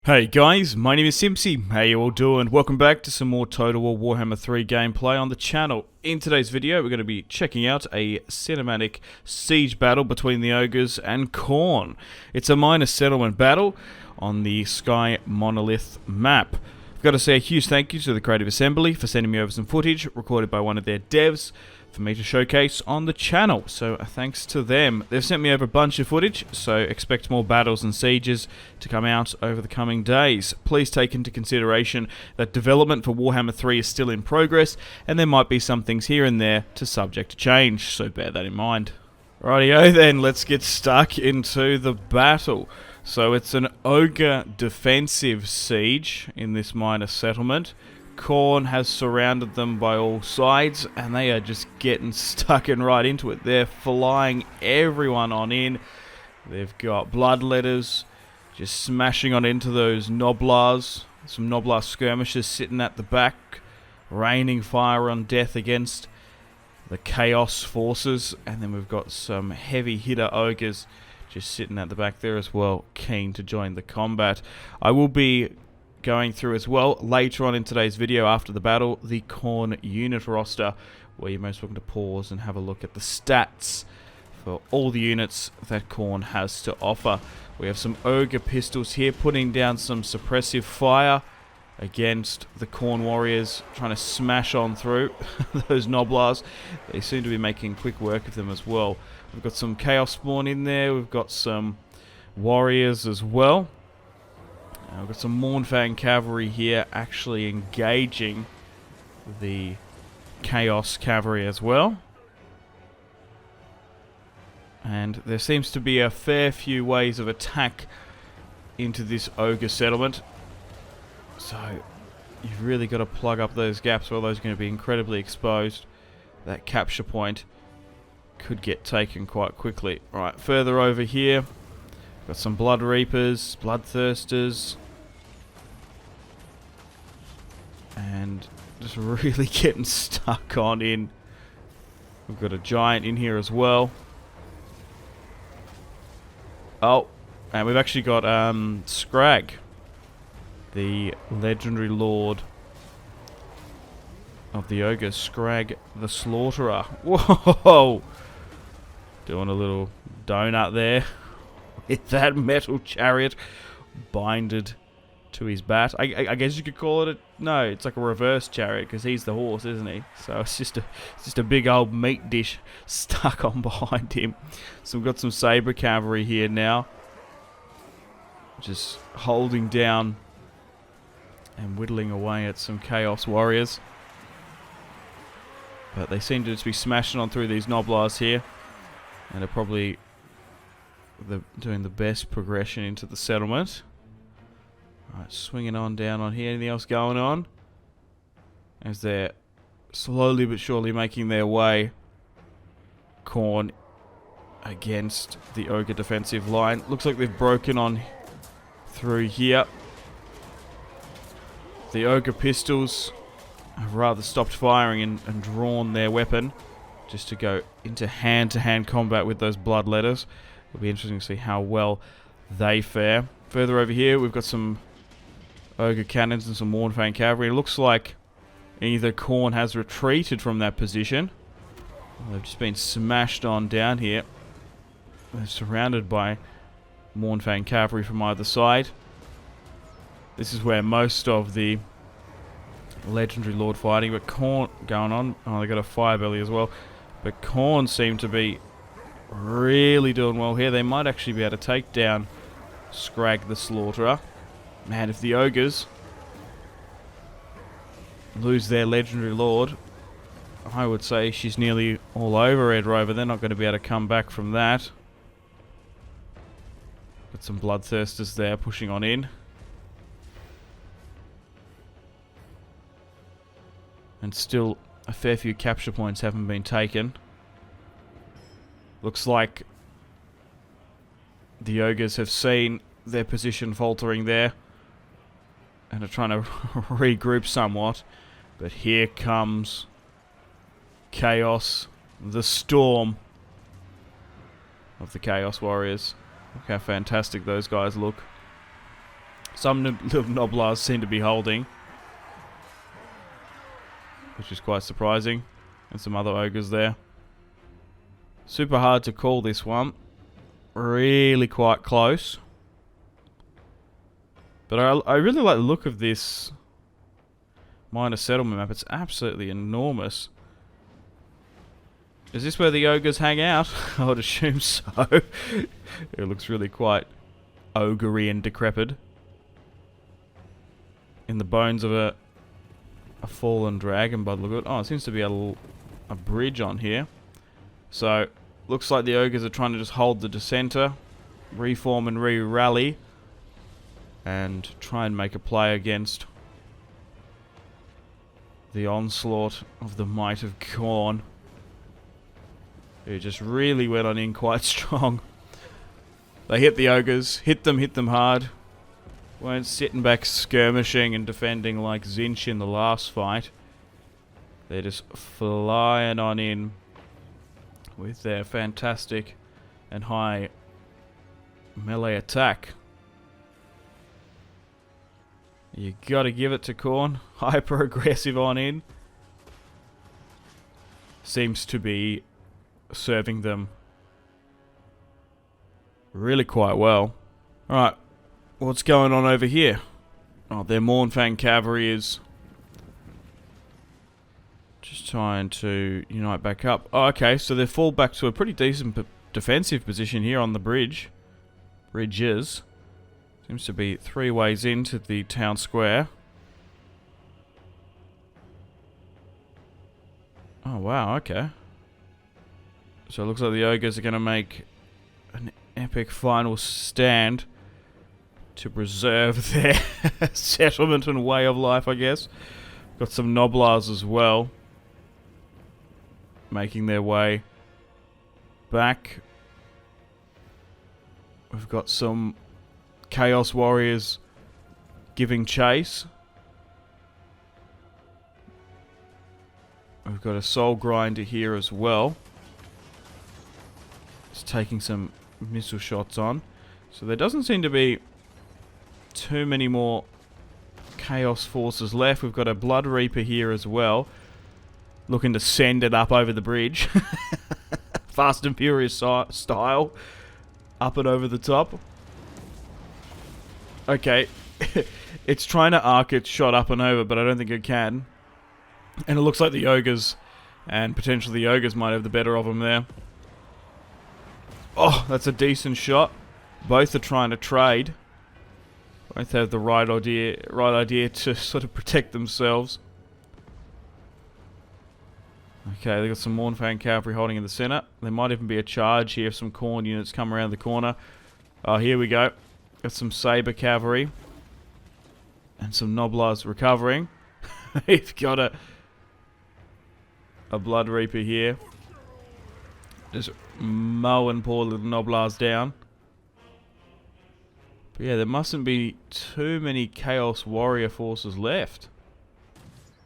Hey guys, my name is Simpzy. How you all doing? Welcome back to some more Total War Warhammer 3 gameplay on the channel. In today's video, we're going to be checking out a cinematic siege battle between the ogres and Khorne. It's a minor settlement battle on the Sky Monolith map. I've got to say a huge thank you to the Creative Assembly for sending me over some footage recorded by one of their devs for me to showcase on the channel, so thanks to them. They've sent me over a bunch of footage, so expect more battles and sieges to come out over the coming days. Please take into consideration that development for Warhammer 3 is still in progress, and there might be some things here and there to subject to change, so bear that in mind. Rightio then, let's get stuck into the battle. So it's an ogre defensive siege in this minor settlement. Khorne has surrounded them by all sides, and they are just getting stuck in right into it. They're flying everyone on in. They've got bloodletters just smashing on into those Noblars. Some Noblar skirmishers sitting at the back, raining fire on death against the Chaos forces. And then we've got some heavy hitter ogres just sitting at the back there as well, keen to join the combat. I will be going through as well later on in today's video after the battle the Khorne unit roster, where you're most welcome to pause and have a look at the stats for all the units that Khorne has to offer. We have some ogre pistols here putting down some suppressive fire against the Khorne warriors, trying to smash on through those Noblars. They seem to be making quick work of them as well. We've got some chaos spawn in there, we've got some warriors as well. We've got some Mournfang cavalry here actually engaging the Chaos cavalry as well. And there seems to be a fair few ways of attack into this ogre settlement. So you've really got to plug up those gaps, or those are going to be incredibly exposed. That capture point could get taken quite quickly. Right, further over here, got some Blood Reapers, Bloodthirsters, and just really getting stuck on in. We've got a giant in here as well. Oh, and we've actually got Scrag, the legendary lord of the ogre, Scrag the Slaughterer. Whoa! Doing a little donut there with that metal chariot binded to his bat. I guess you could call it no, it's like a reverse chariot because he's the horse, isn't he? So it's just a big old meat dish stuck on behind him. So we've got some saber cavalry here now, just holding down and whittling away at some chaos warriors. But they seem to just be smashing on through these Noblars here, and are probably doing the best progression into the settlement. Alright, swinging on down on here. Anything else going on? As they're slowly but surely making their way, Khorne, against the ogre defensive line. Looks like they've broken on through here. The ogre pistols have rather stopped firing and drawn their weapon just to go into hand-to-hand combat with those bloodletters. It'll be interesting to see how well they fare. Further over here, we've got some ogre cannons and some Mournfang cavalry. It looks like either Khorne has retreated from that position. They've just been smashed on down here. They're surrounded by Mournfang cavalry from either side. This is where most of the legendary lord fighting, but Khorne going on. Oh, they got a fire belly as well. But Khorne seem to be really doing well here. They might actually be able to take down Scrag the Slaughterer. Man, if the ogres lose their legendary lord, I would say she's nearly all over Red Rover. They're not going to be able to come back from that. Got some Bloodthirsters there pushing on in. And still a fair few capture points haven't been taken. Looks like the ogres have seen their position faltering there and are trying to regroup somewhat. But here comes Chaos, the storm of the Chaos Warriors. Look how fantastic those guys look. Some little Noblars seem to be holding, which is quite surprising. And some other ogres there. Super hard to call this one. Really quite close. But I really like the look of this minor settlement map. It's absolutely enormous. Is this where the ogres hang out? I would assume so. It looks really quite ogre-y and decrepit. In the bones of a fallen dragon by the look of it. Oh, it seems to be a bridge on here. So, looks like the ogres are trying to just hold the dissenter, reform and re-rally, and try and make a play against the onslaught of the might of Khorne. Who just really went on in quite strong. They hit the ogres, hit them hard. Weren't sitting back skirmishing and defending like Tzeentch in the last fight. They're just flying on in with their fantastic and high melee attack. You gotta give it to Khorne. Hyper aggressive on in. Seems to be serving them really quite well. Alright, what's going on over here? Oh, their Mournfang cavalry is just trying to unite back up. Oh, okay, so they fall back to a pretty decent defensive position here on the bridge. Bridges. Seems to be 3 ways into the town square. Oh, wow, okay. So it looks like the ogres are going to make an epic final stand to preserve their settlement and way of life, I guess. Got some Noblars as well, making their way back. We've got some Chaos Warriors giving chase. We've got a Soul Grinder here as well. It's taking some missile shots on. So there doesn't seem to be too many more Chaos Forces left. We've got a Blood Reaper here as well, looking to send it up over the bridge. Fast and Furious style. Up and over the top. Okay. It's trying to arc its shot up and over, but I don't think it can. And it looks like the ogres, and potentially the ogres might have the better of them there. Oh, that's a decent shot. Both are trying to trade. Both have the right idea to sort of protect themselves. Okay, they've got some Mournfang cavalry holding in the center. There might even be a charge here if some Khorne units come around the corner. Oh, here we go. Got some Saber cavalry. And some Noblars recovering. We've got a Blood Reaper here. Just mowing poor little Noblars down. But yeah, there mustn't be too many Chaos Warrior forces left.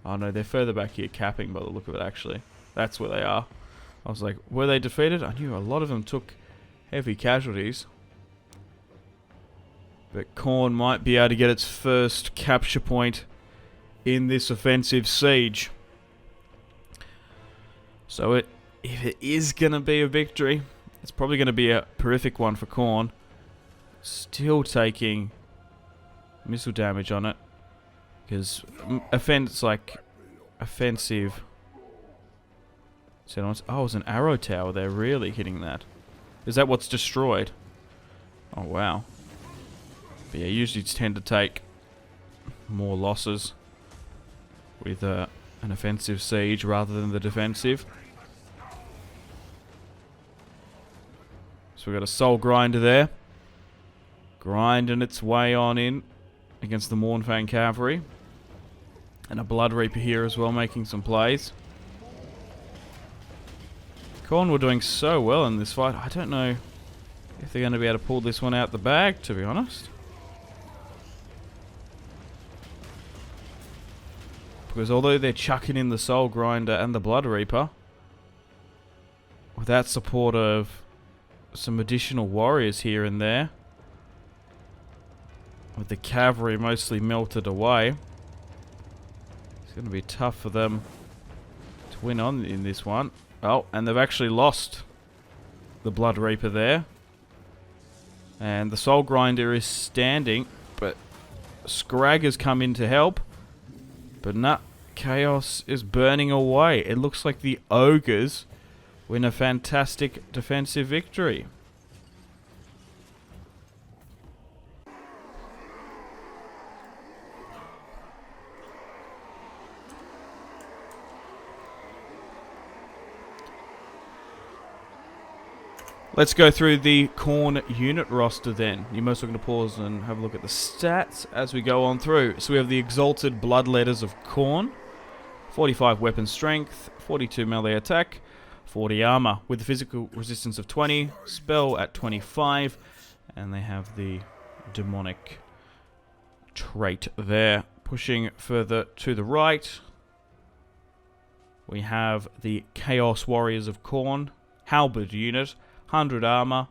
Oh no, they're further back here capping by the look of it actually. That's where they are. I was like, were they defeated? I knew a lot of them took heavy casualties. But Khorne might be able to get its first capture point in this offensive siege. So if it is going to be a victory, it's probably going to be a horrific one for Khorne. Still taking missile damage on it. Because offensive. Oh, it was an arrow tower there, really hitting that. Is that what's destroyed? Oh, wow. But yeah, usually tend to take more losses with an offensive siege rather than the defensive. So we've got a Soul Grinder there. Grinding its way on in against the Mournfang cavalry. And a Blood Reaper here as well, making some plays. Khorne were doing so well in this fight. I don't know if they're going to be able to pull this one out the bag, to be honest. Because although they're chucking in the Soul Grinder and the Blood Reaper, without support of some additional warriors here and there, with the cavalry mostly melted away. It's going to be tough for them to win on in this one. Oh, and they've actually lost the Blood Reaper there. And the Soul Grinder is standing, but Scrag has come in to help. But nah, Chaos is burning away. It looks like the Ogres win a fantastic defensive victory. Let's go through the Khorne unit roster then. You're most looking to pause and have a look at the stats as we go on through. So we have the Exalted Bloodletters of Khorne, 45 weapon strength, 42 melee attack, 40 armor, with the physical resistance of 20, spell at 25, and they have the demonic trait there. Pushing further to the right, we have the Chaos Warriors of Khorne, Halberd unit, 100 armor,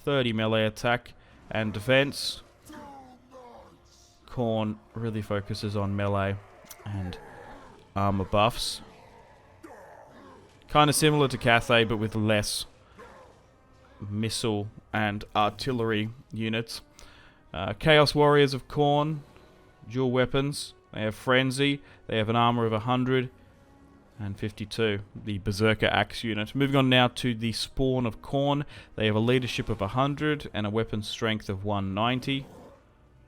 30 melee attack and defense. Khorne really focuses on melee and armor buffs. Kind of similar to Cathay, but with less missile and artillery units. Chaos Warriors of Khorne, dual weapons. They have Frenzy, they have an armor of 100 and 52, the Berserker Axe unit. Moving on now to the Spawn of Khorne. They have a leadership of 100 and a weapon strength of 190.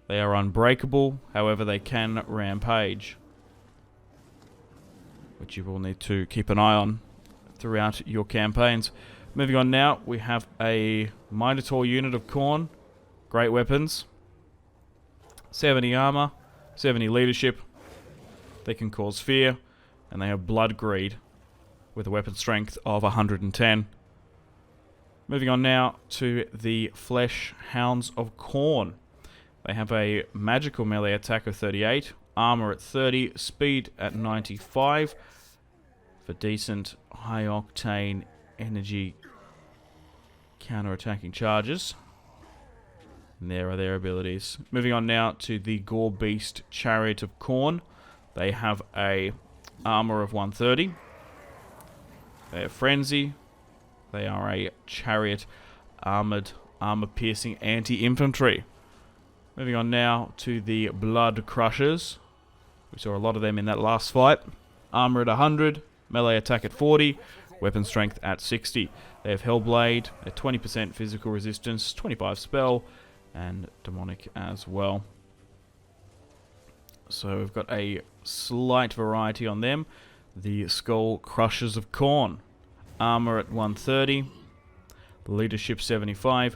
They are unbreakable, however they can rampage, which you will need to keep an eye on throughout your campaigns. Moving on now, we have a Minotaur unit of Khorne. Great weapons. 70 armor, 70 leadership. They can cause fear. And they have Blood Greed with a weapon strength of 110. Moving on now to the Flesh Hounds of Khorne. They have a magical melee attack of 38, armor at 30, speed at 95 for decent high octane energy counter-attacking charges. And there are their abilities. Moving on now to the Gore Beast Chariot of Khorne. They have a armor of 130. They have Frenzy. They are a chariot armored, armor-piercing anti-infantry. Moving on now to the Blood Crushers. We saw a lot of them in that last fight. Armor at 100, melee attack at 40, weapon strength at 60. They have Hellblade, a 20% physical resistance, 25 spell, and demonic as well. So we've got a slight variety on them. The Skull Crushers of Khorne. Armor at 130. Leadership 75.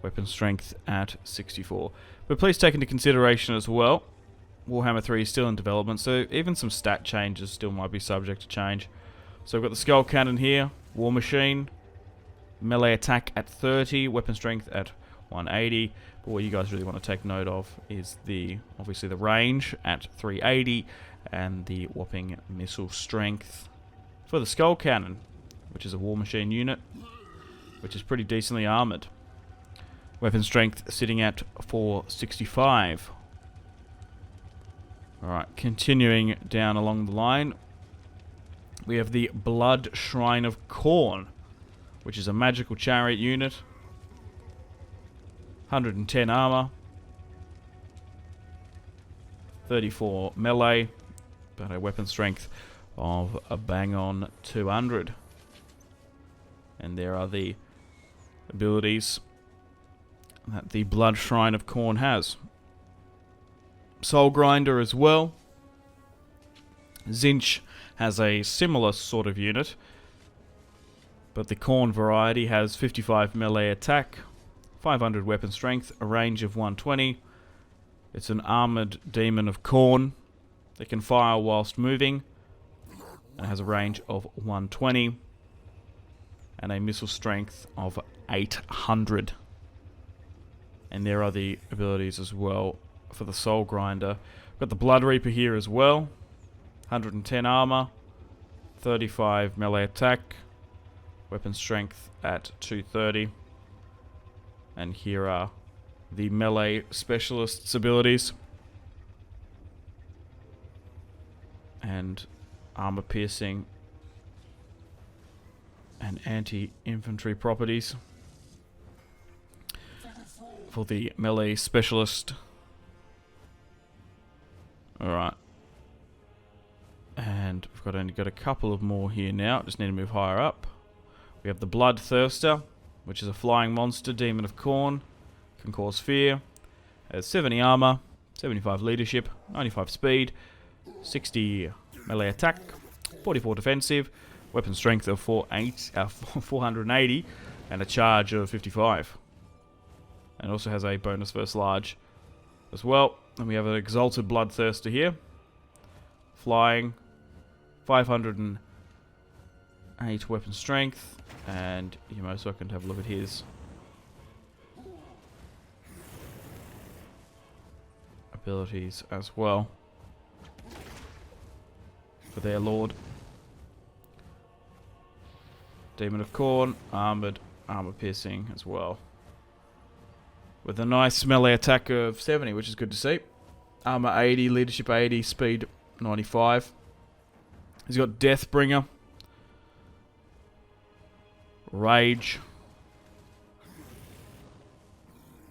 Weapon strength at 64. But please take into consideration as well, Warhammer 3 is still in development, so even some stat changes still might be subject to change. So we've got the Skull Cannon here. War Machine. Melee attack at 30. Weapon strength at 180. But what you guys really want to take note of is obviously the range at 380 and the whopping missile strength for the Skull Cannon, which is a War Machine unit, which is pretty decently armored. Weapon strength sitting at 465. Alright, continuing down along the line, we have the Blood Shrine of Khorne, which is a magical chariot unit. 110 armor, 34 melee, but a weapon strength of a bang on 200. And there are the abilities that the Blood Shrine of Khorne has. Soul Grinder as well. Tzeentch has a similar sort of unit, but the Khorne variety has 55 melee attack, 500 weapon strength, a range of 120. It's an armored demon of Khorne. They can fire whilst moving, and has a range of 120 and a missile strength of 800. And there are the abilities as well for the Soul Grinder. Got the Blood Reaper here as well. 110 armor, 35 melee attack, weapon strength at 230. And here are the melee specialist's abilities. And armor piercing and anti-infantry properties for the melee specialist. Alright. And we've only got a couple of more here now. Just need to move higher up. We have the Bloodthirster, which is a flying monster, demon of Khorne. Can cause fear. Has 70 armor, 75 leadership, 95 speed, 60 melee attack, 44 defensive, weapon strength of 480, and a charge of 55. And also has a bonus versus large as well. And we have an Exalted Bloodthirster here. Flying, 508 weapon strength, and you most welcome to have a look at his abilities as well for their lord. Demon of Khorne, armored, armor piercing as well, with a nice melee attack of 70, which is good to see. Armor 80, leadership 80, speed 95. He's got Deathbringer, Rage,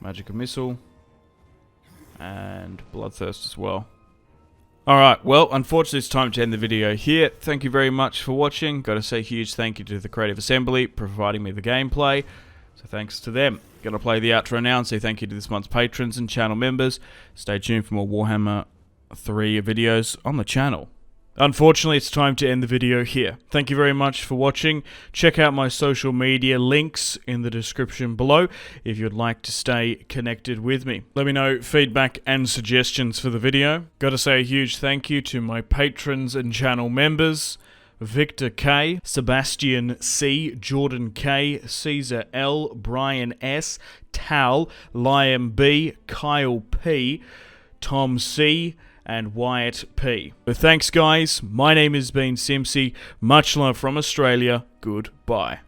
Magic Missile, and Bloodthirst as well. Alright, well, unfortunately it's time to end the video here. Thank you very much for watching. Got to say a huge thank you to the Creative Assembly for providing me the gameplay. So thanks to them. Gonna play the outro now and say thank you to this month's patrons and channel members. Stay tuned for more Warhammer 3 videos on the channel. Unfortunately, it's time to end the video here. Thank you very much for watching. Check out my social media links in the description below if you'd like to stay connected with me. Let me know feedback and suggestions for the video. Gotta say a huge thank you to my patrons and channel members: Victor K, Sebastian C, Jordan K, Caesar L, Brian S, Tal, Liam B, Kyle P, Tom C, and Wyatt P. So thanks guys, my name has been Simpzy, much love from Australia, goodbye.